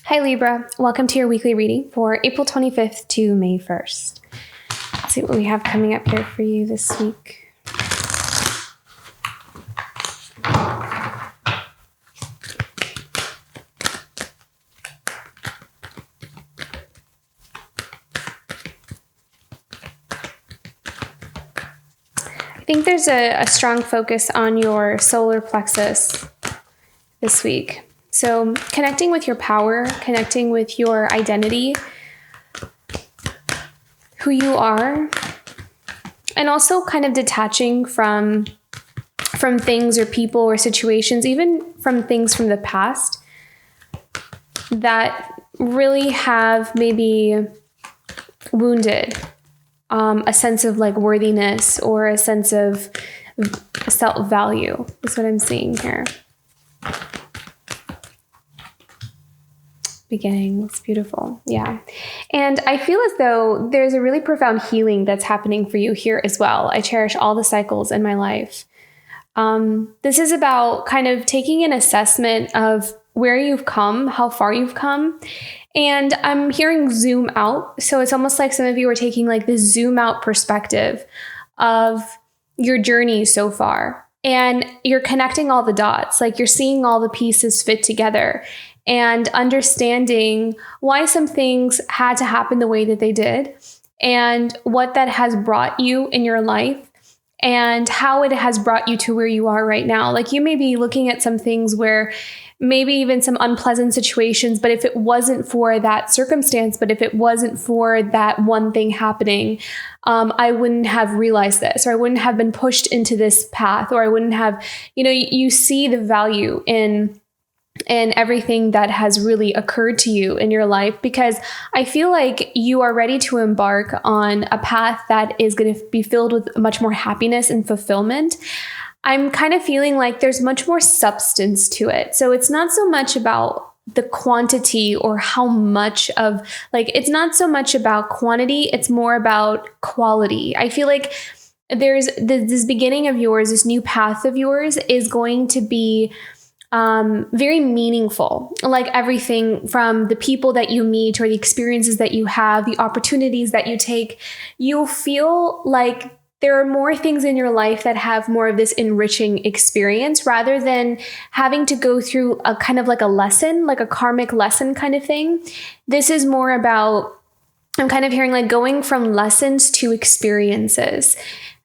Hi Libra, welcome to your weekly reading for April 25th to May 1st. Let's see what we have coming up here for you this week. I think there's a strong focus on your solar plexus this week. So connecting with your power, connecting with your identity, who you are, and also kind of detaching from things or people or situations, even from things from the past that really have maybe wounded a sense of like worthiness or a sense of self-value is what I'm seeing here. Beginning. It's beautiful. Yeah. And I feel as though there's a really profound healing that's happening for you here as well. I cherish all the cycles in my life. This is about kind of taking an assessment of where you've come, how far you've come. And I'm hearing zoom out. So it's almost like some of you are taking like this zoom out perspective of your journey so far. And you're connecting all the dots, like you're seeing all the pieces fit together. And understanding why some things had to happen the way that they did and what that has brought you in your life and how it has brought you to where you are right now. Like you may be looking at some things where maybe even some unpleasant situations, but if it wasn't for that circumstance, but if it wasn't for that one thing happening, I wouldn't have realized this, or I wouldn't have been pushed into this path, or I wouldn't have, you see the value in everything that has really occurred to you in your life, because I feel like you are ready to embark on a path that is going to be filled with much more happiness and fulfillment. I'm kind of feeling like there's much more substance to it. So it's not so much about the quantity or how much of, like, it's not so much about quantity. It's more about quality. I feel like there's this beginning of yours, this new path of yours is going to be very meaningful, like everything from the people that you meet or the experiences that you have, the opportunities that you take. You'll feel like there are more things in your life that have more of this enriching experience rather than having to go through a kind of like a lesson, like a karmic lesson kind of thing. This is more about, I'm kind of hearing like going from lessons to experiences.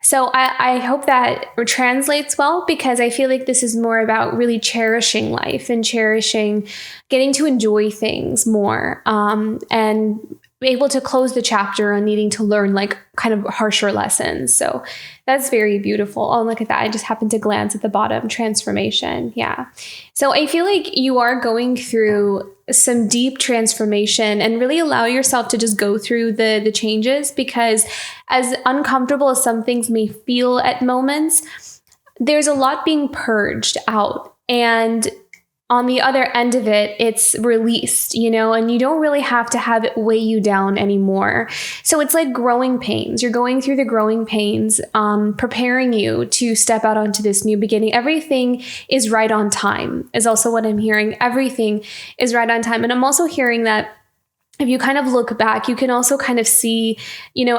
So I hope that translates well, because I feel like this is more about really cherishing life and cherishing, getting to enjoy things more, and able to close the chapter on needing to learn like kind of harsher lessons. So that's very beautiful. Oh, look at that. I just happened to glance at the bottom, transformation. Yeah. So I feel like you are going through some deep transformation, and really allow yourself to just go through the changes, because as uncomfortable as some things may feel at moments, there's a lot being purged out. And on the other end of it, it's released, and you don't really have to have it weigh you down anymore. So it's like growing pains. You're going through the growing pains, preparing you to step out onto this new beginning. Everything is right on time, is also what I'm hearing. Everything is right on time. And I'm also hearing that if you kind of look back, you can also kind of see,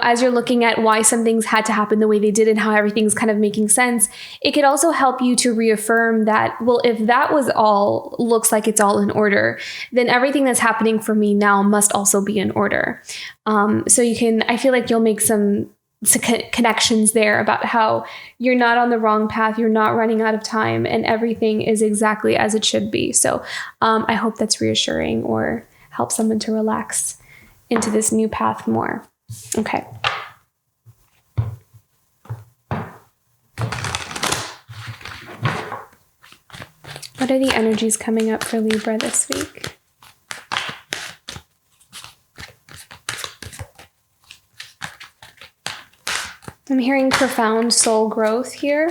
as you're looking at why some things had to happen the way they did and how everything's kind of making sense, it could also help you to reaffirm that, well, if that was all, looks like it's all in order, then everything that's happening for me now must also be in order. So I feel like you'll make some connections there about how you're not on the wrong path, you're not running out of time, and everything is exactly as it should be. So I hope that's reassuring or help someone to relax into this new path more. Okay. What are the energies coming up for Libra this week? I'm hearing profound soul growth here.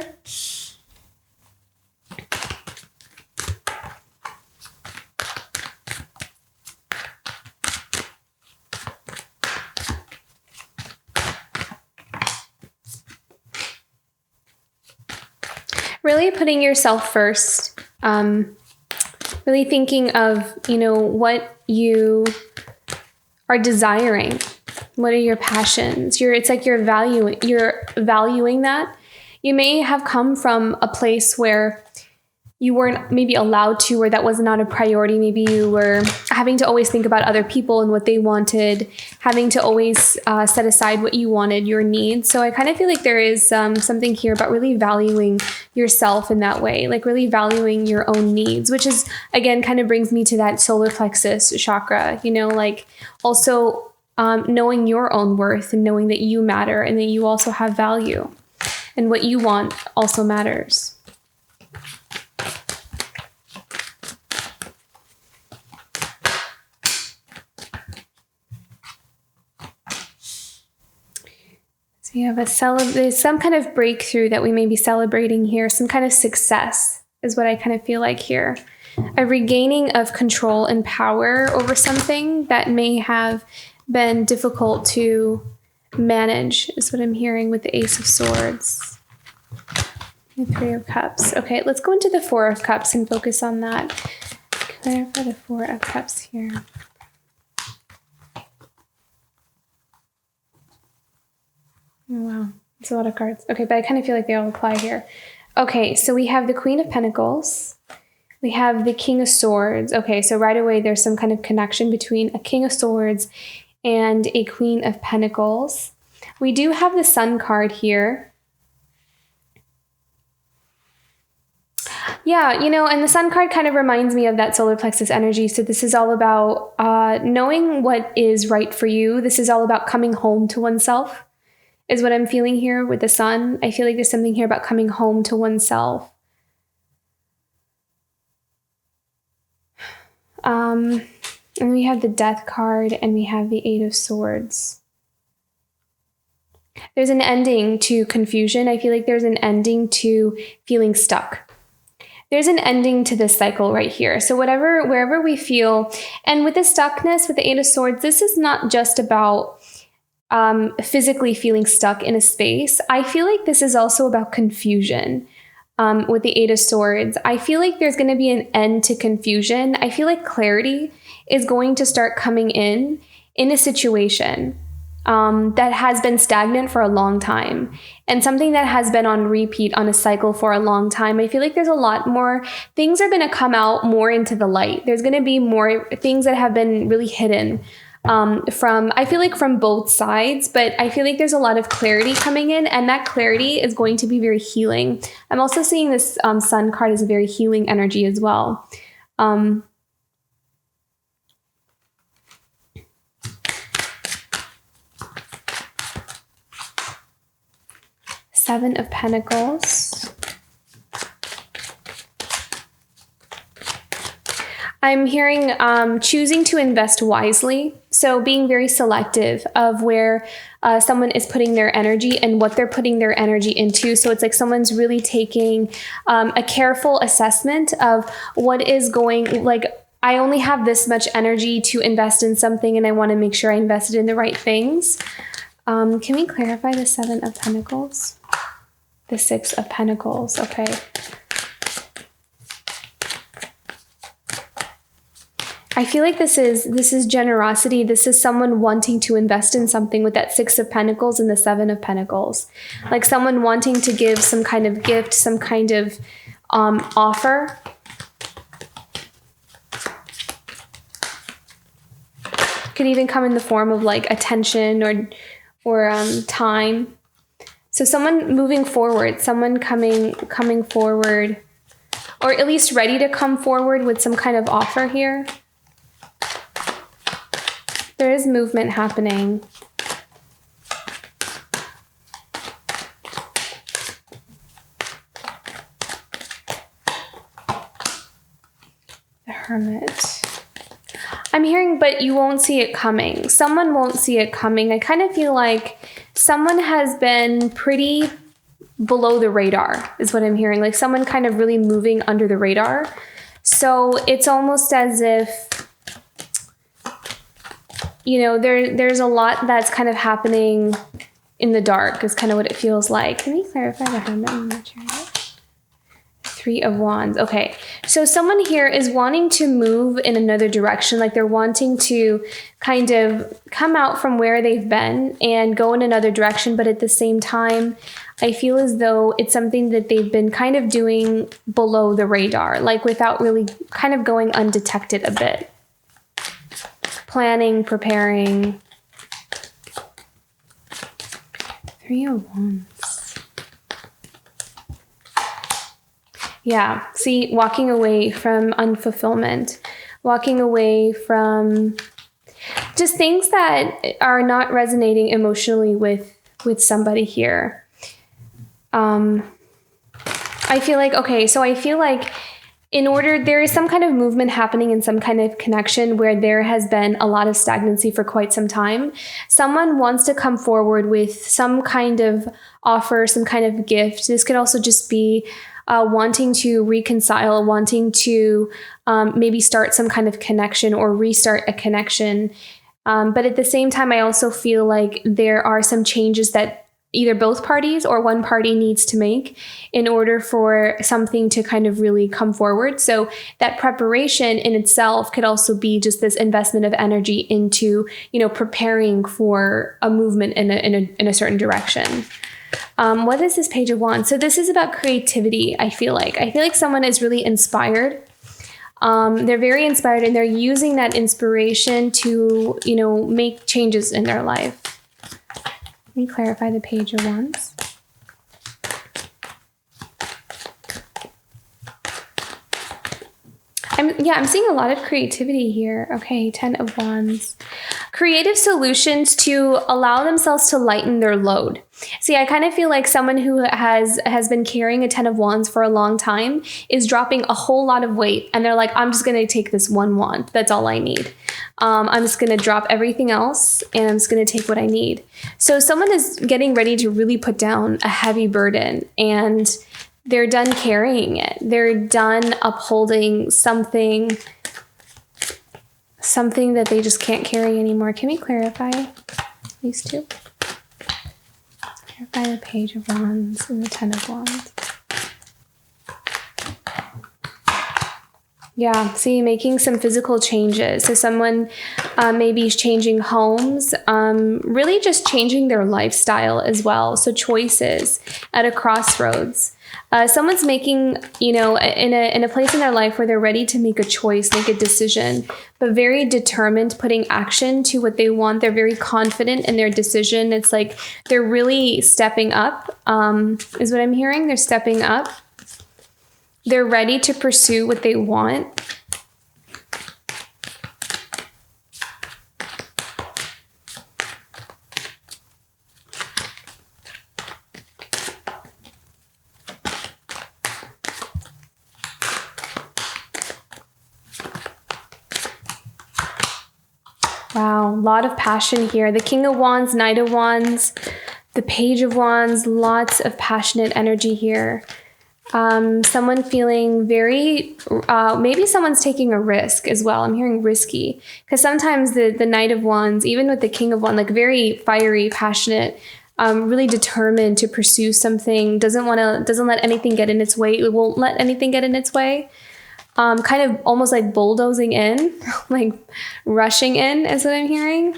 Really putting yourself first, Really thinking of, what you are desiring. What are your passions? It's like you're valuing that. You may have come from a place where you weren't maybe allowed to, or that was not a priority. Maybe you were having to always think about other people and what they wanted, having to always set aside what you wanted, your needs. So I kind of feel like there is something here about really valuing yourself in that way, like really valuing your own needs, which is, again, kind of brings me to that solar plexus chakra, like also knowing your own worth and knowing that you matter and that you also have value and what you want also matters. We have there's some kind of breakthrough that we may be celebrating here. Some kind of success is what I kind of feel like here. A regaining of control and power over something that may have been difficult to manage is what I'm hearing with the Ace of Swords. The Three of Cups. Okay, let's go into the Four of Cups and focus on that. Clarify the Four of Cups here. Oh, wow, it's a lot of cards. Okay, but I kind of feel like they all apply here. Okay, so we have the Queen of Pentacles. We have the King of Swords. Okay, so right away there's some kind of connection between a King of Swords and a Queen of Pentacles. We do have the Sun card here. Yeah, and the Sun card kind of reminds me of that solar plexus energy. So this is all about knowing what is right for you. This is all about coming home to oneself, is what I'm feeling here with the Sun. I feel like there's something here about coming home to oneself. And we have the Death card and we have the Eight of Swords. There's an ending to confusion. I feel like there's an ending to feeling stuck. There's an ending to this cycle right here. So wherever we feel, and with the stuckness, with the Eight of Swords, this is not just about physically feeling stuck in a space. I feel like this is also about confusion. With the Eight of Swords, I feel like there's going to be an end to confusion. I feel like clarity is going to start coming in a situation that has been stagnant for a long time, and something that has been on repeat on a cycle for a long time. I feel like there's a lot more things are going to come out more into the light. There's going to be more things that have been really hidden. I feel like from both sides, but I feel like there's a lot of clarity coming in, and that clarity is going to be very healing. I'm also seeing this Sun card as a very healing energy as well. Seven of Pentacles. I'm hearing choosing to invest wisely. So being very selective of where someone is putting their energy and what they're putting their energy into. So it's like someone's really taking a careful assessment of what is going, like, I only have this much energy to invest in something and I want to make sure I invested in the right things. Can we clarify the Seven of Pentacles? The Six of Pentacles. Okay. I feel like this is generosity. This is someone wanting to invest in something with that Six of Pentacles and the Seven of Pentacles. Like someone wanting to give some kind of gift, some kind of offer. Could even come in the form of like attention or time. So someone moving forward, someone coming forward, or at least ready to come forward with some kind of offer here. There is movement happening. The Hermit. I'm hearing, but you won't see it coming. Someone won't see it coming. I kind of feel like someone has been pretty below the radar, is what I'm hearing. Like someone kind of really moving under the radar. So it's almost as if, there's a lot that's kind of happening in the dark is kind of what it feels like. Can we clarify the Hermit and the Chariot? Three of Wands. Okay. So someone here is wanting to move in another direction. Like they're wanting to kind of come out from where they've been and go in another direction. But at the same time, I feel as though it's something that they've been kind of doing below the radar, like without really kind of going undetected a bit. Planning, preparing. Three of Wands. Yeah, see, walking away from unfulfillment, walking away from just things that are not resonating emotionally with somebody here. I feel like, okay, so I feel like there is some kind of movement happening in some kind of connection where there has been a lot of stagnancy for quite some time. Someone wants to come forward with some kind of offer, some kind of gift. This could also just be wanting to reconcile, wanting to maybe start some kind of connection or restart a connection. But at the same time, I also feel like there are some changes that either both parties or one party needs to make in order for something to kind of really come forward. So that preparation in itself could also be just this investment of energy into, preparing for a movement in a certain direction. What is this Page of Wands? So this is about creativity, I feel like someone is really inspired. They're very inspired and they're using that inspiration to, make changes in their life. Let me clarify the Page of Wands. I'm seeing a lot of creativity here. Okay, 10 of Wands. Creative solutions to allow themselves to lighten their load. See, I kind of feel like someone who has been carrying a 10 of Wands for a long time is dropping a whole lot of weight. And they're like, I'm just going to take this one wand. That's all I need. I'm just going to drop everything else and I'm just going to take what I need. So someone is getting ready to really put down a heavy burden and they're done carrying it. They're done upholding something that they just can't carry anymore. Can we clarify these two? Clarify the Page of Wands and the 10 of Wands. Yeah, see, making some physical changes. So someone maybe changing homes, really just changing their lifestyle as well. So choices at a crossroads. Someone's making, in a place in their life where they're ready to make a choice, make a decision, but very determined, putting action to what they want. They're very confident in their decision. It's like they're really stepping up, is what I'm hearing. They're stepping up. They're ready to pursue what they want. Wow, a lot of passion here. The King of Wands, Knight of Wands, the Page of Wands, lots of passionate energy here. Someone feeling very, maybe someone's taking a risk as well. I'm hearing risky because sometimes the Knight of Wands, even with the King of Wands, like very fiery, passionate, really determined to pursue something, doesn't let anything get in its way. It won't let anything get in its way. Kind of almost like bulldozing in, like rushing in is what I'm hearing.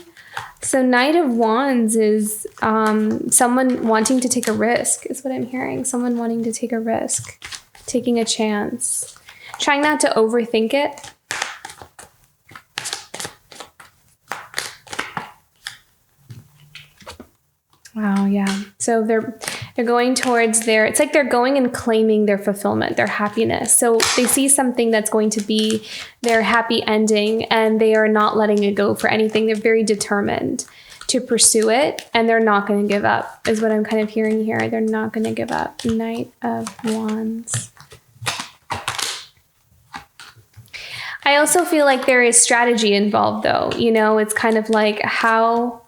So Knight of Wands is someone wanting to take a risk is what I'm hearing. Someone wanting to take a risk, taking a chance, trying not to overthink it. Wow, yeah. So they're going towards it's like they're going and claiming their fulfillment, their happiness. So they see something that's going to be their happy ending and they are not letting it go for anything. They're very determined to pursue it and they're not going to give up is what I'm kind of hearing here. They're not going to give up. Knight of Wands. I also feel like there is strategy involved though. It's kind of like how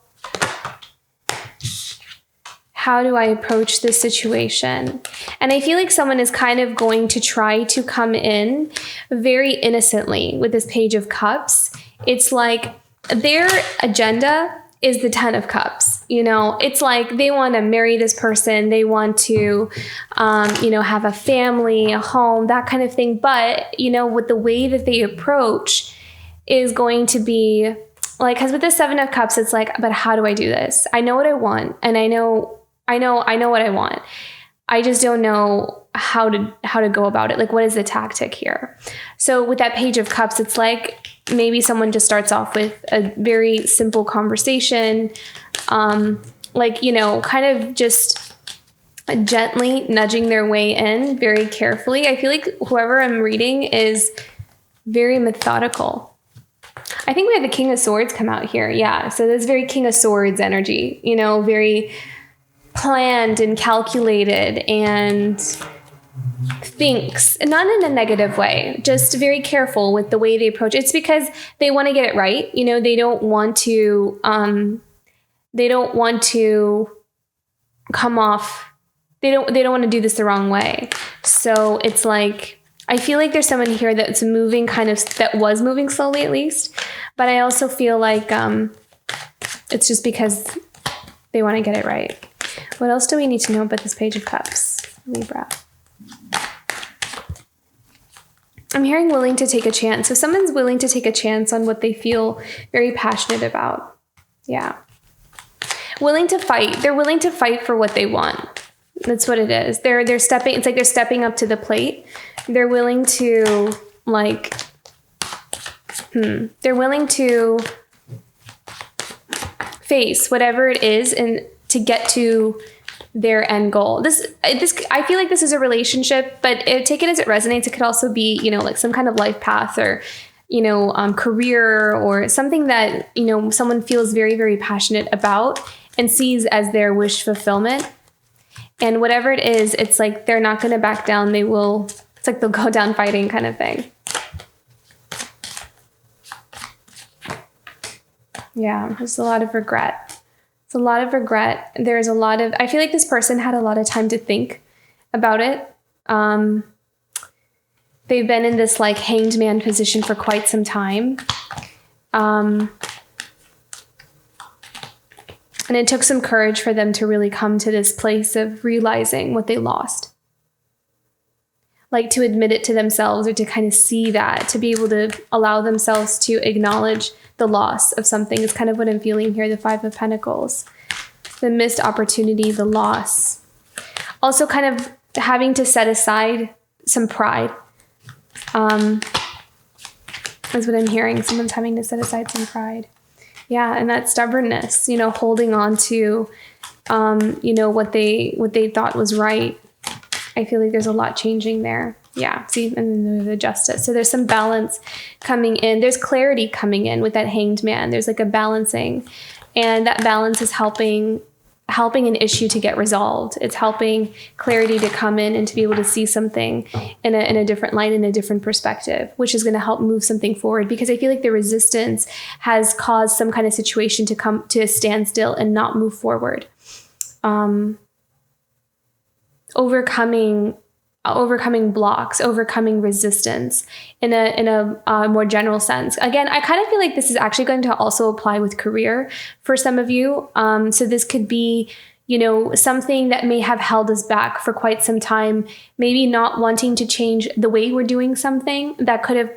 do I approach this situation? And I feel like someone is kind of going to try to come in very innocently with this Page of Cups. It's like their agenda is the Ten of Cups. It's like they want to marry this person. They want to, have a family, a home, that kind of thing. But, with the way that they approach is going to be like, because with the Seven of Cups, it's like, but how do I do this? I know what I want. And I know what I want. I just don't know how to go about it. Like, what is the tactic here? So with that Page of Cups, it's like maybe someone just starts off with a very simple conversation, kind of just gently nudging their way in very carefully. I feel like whoever I'm reading is very methodical. I think we had the King of Swords come out here. Yeah. So there's very King of Swords energy, very planned and calculated and thinks, not in a negative way, just very careful with the way they approach it. It's because they want to get it right. They don't want to come off. They don't want to do this the wrong way. So it's like, I feel like there's someone here that was moving slowly at least, but I also feel like it's just because they want to get it right. What else do we need to know about this Page of Cups, Libra? I'm hearing willing to take a chance. So someone's willing to take a chance on what they feel very passionate about. Yeah. Willing to fight. They're willing to fight for what they want. That's what it is. They're stepping, it's like they're stepping up to the plate. They're willing to they're willing to face whatever it is and to get to their end goal. This I feel like this is a relationship, but take it as it resonates. It could also be, like some kind of life path or, career or something that, someone feels very, very passionate about and sees as their wish fulfillment. And whatever it is, it's like they're not going to back down. It's like they'll go down fighting kind of thing. Yeah, there's a lot of regret. It's a lot of regret. I feel like this person had a lot of time to think about it. They've been in this like hanged man position for quite some time. And it took some courage for them to really come to this place of realizing what they lost. Like to admit it to themselves or to kind of see that, to be able to allow themselves to acknowledge the loss of something is kind of what I'm feeling here, the Five of Pentacles. The missed opportunity, the loss. Also kind of having to set aside some pride. Is what I'm hearing. Someone's having to set aside some pride. Yeah, and that stubbornness, holding on to, what they thought was right. I feel like there's a lot changing there. Yeah, see, and then the Justice. So there's some balance coming in. There's clarity coming in with that Hanged Man. There's like a balancing, and that balance is helping an issue to get resolved. It's helping clarity to come in and to be able to see something in a different light, in a different perspective, which is going to help move something forward. Because I feel like the resistance has caused some kind of situation to come to a standstill and not move forward. Overcoming blocks, overcoming resistance in a more general sense. Again, I kind of feel like this is actually going to also apply with career for some of you. So this could be, something that may have held us back for quite some time, maybe not wanting to change the way we're doing something that could have,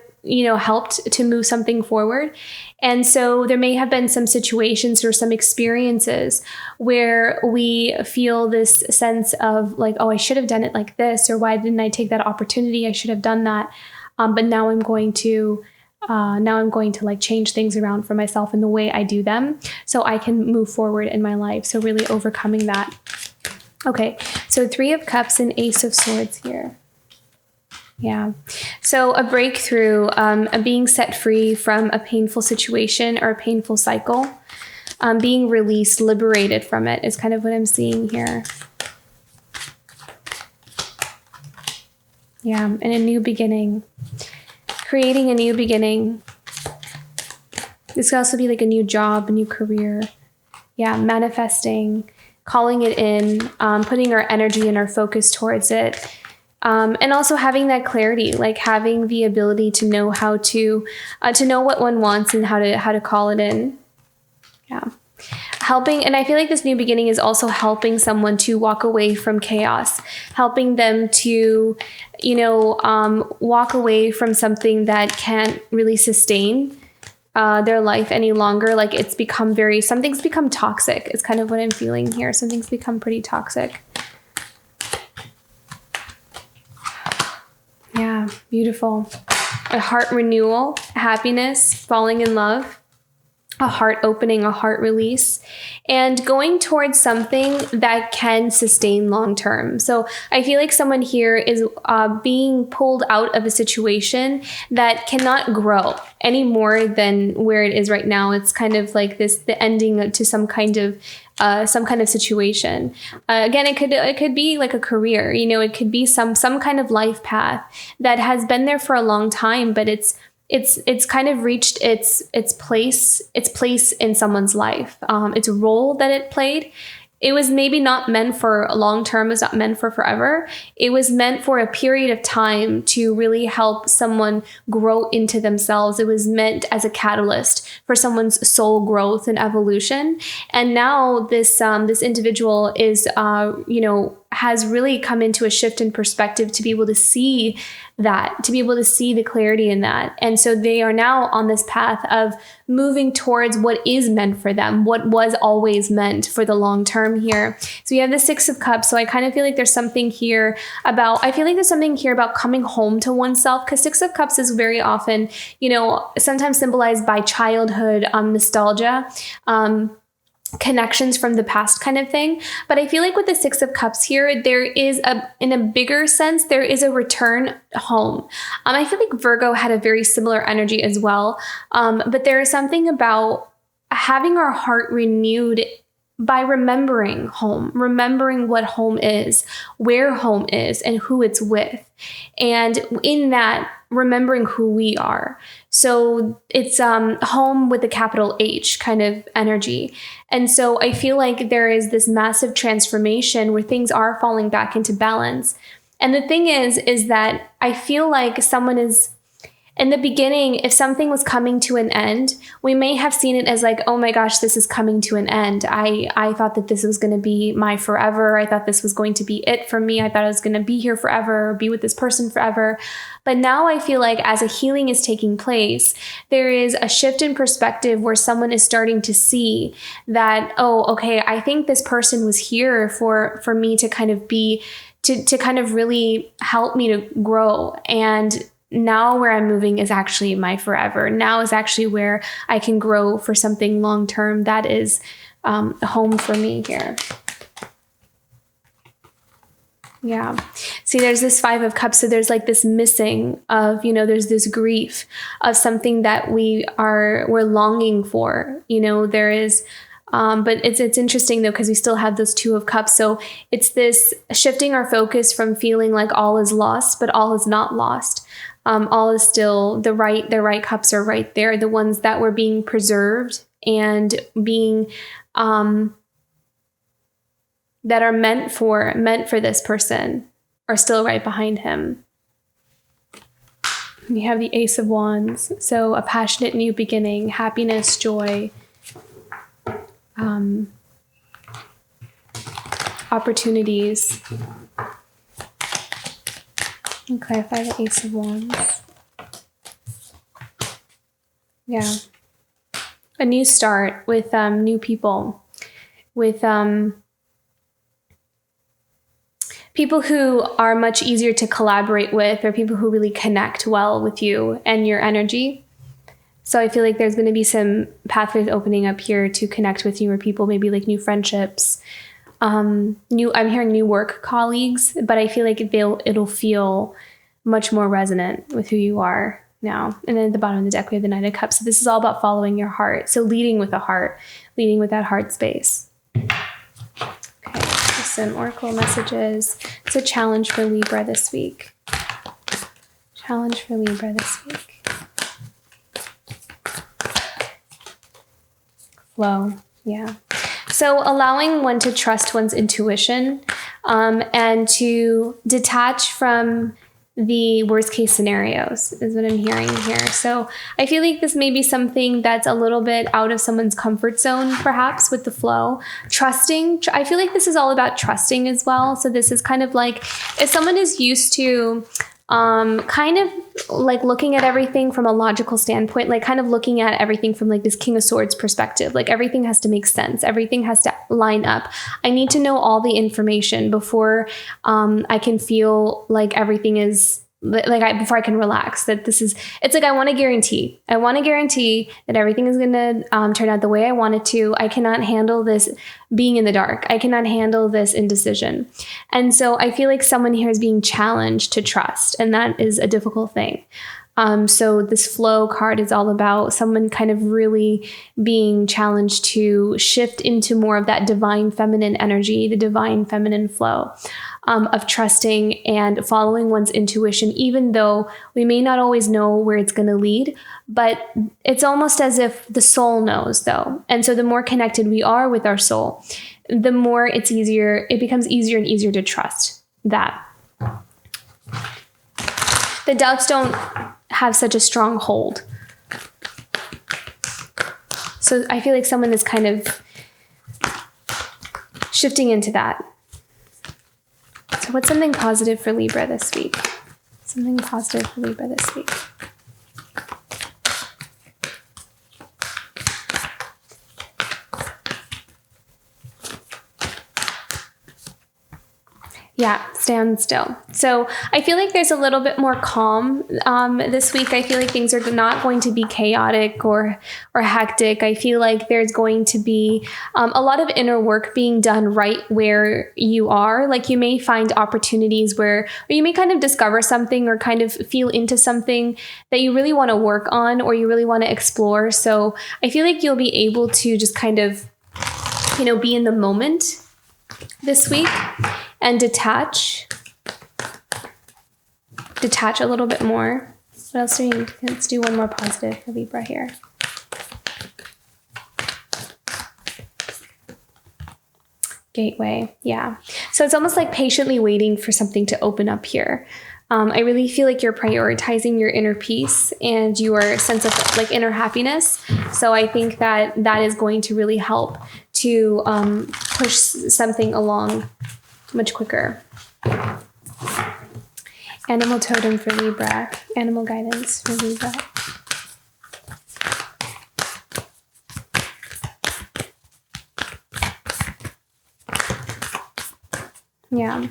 helped to move something forward. And so there may have been some situations or some experiences where we feel this sense of like, oh, I should have done it like this, or why didn't I take that opportunity? I should have done that. But now I'm going to like change things around for myself in the way I do them so I can move forward in my life. So really overcoming that. Okay, so Three of Cups and Ace of Swords here. Yeah. So a breakthrough, a being set free from a painful situation or a painful cycle, being released, liberated from it is kind of what I'm seeing here. Yeah. And a new beginning, creating a new beginning. This could also be like a new job, a new career. Yeah. Manifesting, calling it in, putting our energy and our focus towards it. And also having that clarity, like having the ability to know how to know what one wants and how to call it in. Yeah. helping, and I feel like this new beginning is also helping someone to walk away from chaos, helping them to, walk away from something that can't really sustain their life any longer. Like something's become toxic. It's kind of what I'm feeling here. Something's become pretty toxic. Yeah, beautiful. A heart renewal, happiness, falling in love, a heart opening, a heart release, and going towards something that can sustain long term. So I feel like someone here is being pulled out of a situation that cannot grow any more than where it is right now. It's kind of like the ending to some kind of situation. Again, it could be like a career, it could be some kind of life path that has been there for a long time, but it's kind of reached its place in someone's life. Its role that it played. It was maybe not meant for a long term. It's not meant for forever. It was meant for a period of time to really help someone grow into themselves. It was meant as a catalyst for someone's soul growth and evolution. And now this individual is, has really come into a shift in perspective to be able to see that, to be able to see the clarity in that. And so they are now on this path of moving towards what is meant for them, what was always meant for the long term here. So you have the Six of Cups. So I kind of feel like there's something here about coming home to oneself, because Six of Cups is very often, sometimes symbolized by childhood, nostalgia, connections from the past kind of thing. But I feel like with the Six of Cups here, there is in a bigger sense, there is a return home. I feel like Virgo had a very similar energy as well. But there is something about having our heart renewed by remembering home, remembering what home is, where home is, and who it's with. And in that, remembering who we are. So it's home with a capital H kind of energy. And so I feel like there is this massive transformation where things are falling back into balance. And the thing is that I feel like someone is, in the beginning, if something was coming to an end, we may have seen it as like, oh my gosh, this is coming to an end. I thought that this was going to be my forever. I thought this was going to be it for me. I thought I was going to be here forever, be with this person forever. But now I feel like as a healing is taking place, there is a shift in perspective where someone is starting to see that, oh, okay, I think this person was here for me to kind of be, to kind of really help me to grow. And now where I'm moving is actually my forever. Now is actually where I can grow for something long term that is home for me here. Yeah. See, there's this Five of Cups. So there's like this missing of, there's this grief of something that we're longing for. There is, but it's interesting though, because we still have those Two of Cups. So it's this shifting our focus from feeling like all is lost, but all is not lost. All is still the right cups are right there. The ones that were being preserved and being, that are meant for this person are still right behind him. You have the Ace of Wands. So a passionate new beginning, happiness, joy, opportunities. And clarify the Ace of Wands. Yeah. A new start with new people, with people who are much easier to collaborate with, or people who really connect well with you and your energy. So I feel like there's going to be some pathways opening up here to connect with newer people, maybe like new friendships. I'm hearing new work colleagues, but I feel like it'll feel much more resonant with who you are now. And then at the bottom of the deck, we have the Knight of Cups. So this is all about following your heart. So leading with the heart, leading with that heart space. Okay, some oracle messages. It's a challenge for Libra this week. Challenge for Libra this week. Flow, yeah. So allowing one to trust one's intuition and to detach from the worst case scenarios is what I'm hearing here. So I feel like this may be something that's a little bit out of someone's comfort zone, perhaps, with the flow. Trusting. I feel like this is all about trusting as well. So this is kind of like if someone is used to kind of like looking at everything from a logical standpoint, like kind of looking at everything from like this King of Swords perspective, like everything has to make sense. Everything has to line up. I need to know all the information before I can feel like everything is before I can relax, that this is, it's like, I want to guarantee that everything is going to turn out the way I want it to. I cannot handle this being in the dark. I cannot handle this indecision. And so I feel like someone here is being challenged to trust, and that is a difficult thing. So this flow card is all about someone kind of really being challenged to shift into more of that divine feminine energy, the divine feminine flow of trusting and following one's intuition, even though we may not always know where it's going to lead. But it's almost as if the soul knows, though. And so the more connected we are with our soul, the more it becomes easier and easier to trust that. The doubts don't have such a strong hold. So I feel like someone is kind of shifting into that. So what's something positive for Libra this week? Something positive for Libra this week. Yeah, stand still. So I feel like there's a little bit more calm this week. I feel like things are not going to be chaotic or hectic. I feel like there's going to be a lot of inner work being done right where you are. Like you may find opportunities or you may kind of discover something or kind of feel into something that you really want to work on or you really want to explore. So I feel like you'll be able to just kind of, be in the moment this week. And detach a little bit more. What else do we need? Let's do one more positive for Libra here. Gateway, yeah. So it's almost like patiently waiting for something to open up here. I really feel like you're prioritizing your inner peace and your sense of like inner happiness. So I think that is going to really help to push something along much quicker. Animal totem for Libra. Animal guidance for Libra. Yeah.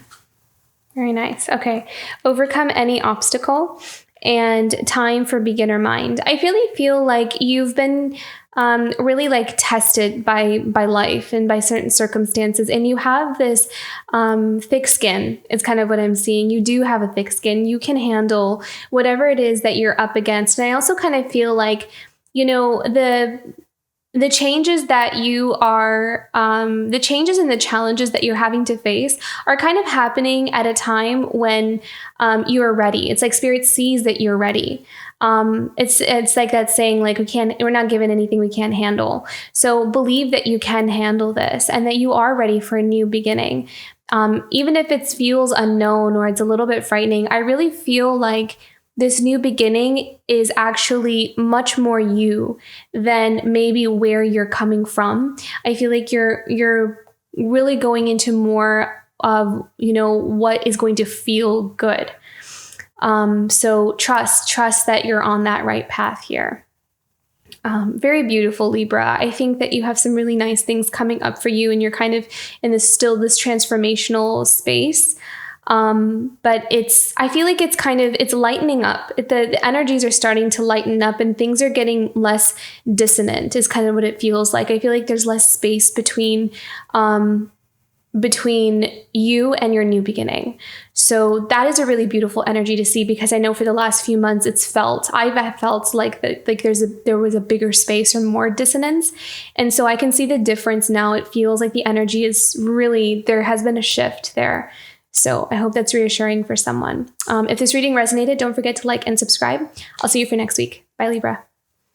Very nice. Okay. Overcome any obstacle and time for beginner mind. I really feel like you've been really like tested by life and by certain circumstances. And you have this thick skin. It's kind of what I'm seeing. You do have a thick skin. You can handle whatever it is that you're up against. And I also kind of feel like, the changes that you are, the changes and the challenges that you're having to face are kind of happening at a time when you are ready. It's like Spirit sees that you're ready. It's like that saying, like, we're not given anything we can't handle. So believe that you can handle this and that you are ready for a new beginning. Even if it feels unknown or it's a little bit frightening, I really feel like this new beginning is actually much more you than maybe where you're coming from. I feel like you're really going into more of, what is going to feel good. So trust that you're on that right path here. Very beautiful, Libra. I think that you have some really nice things coming up for you and you're kind of in this transformational space. But I feel like it's lightening up. The energies are starting to lighten up and things are getting less dissonant is kind of what it feels like. I feel like there's less space between you and your new beginning. So that is a really beautiful energy to see, because I know for the last few months I've felt like there was a bigger space or more dissonance. And so I can see the difference now. It feels like the energy is really, there has been a shift there. So I hope that's reassuring for someone. If this reading resonated, don't forget to like and subscribe. I'll see you for next week. Bye, Libra.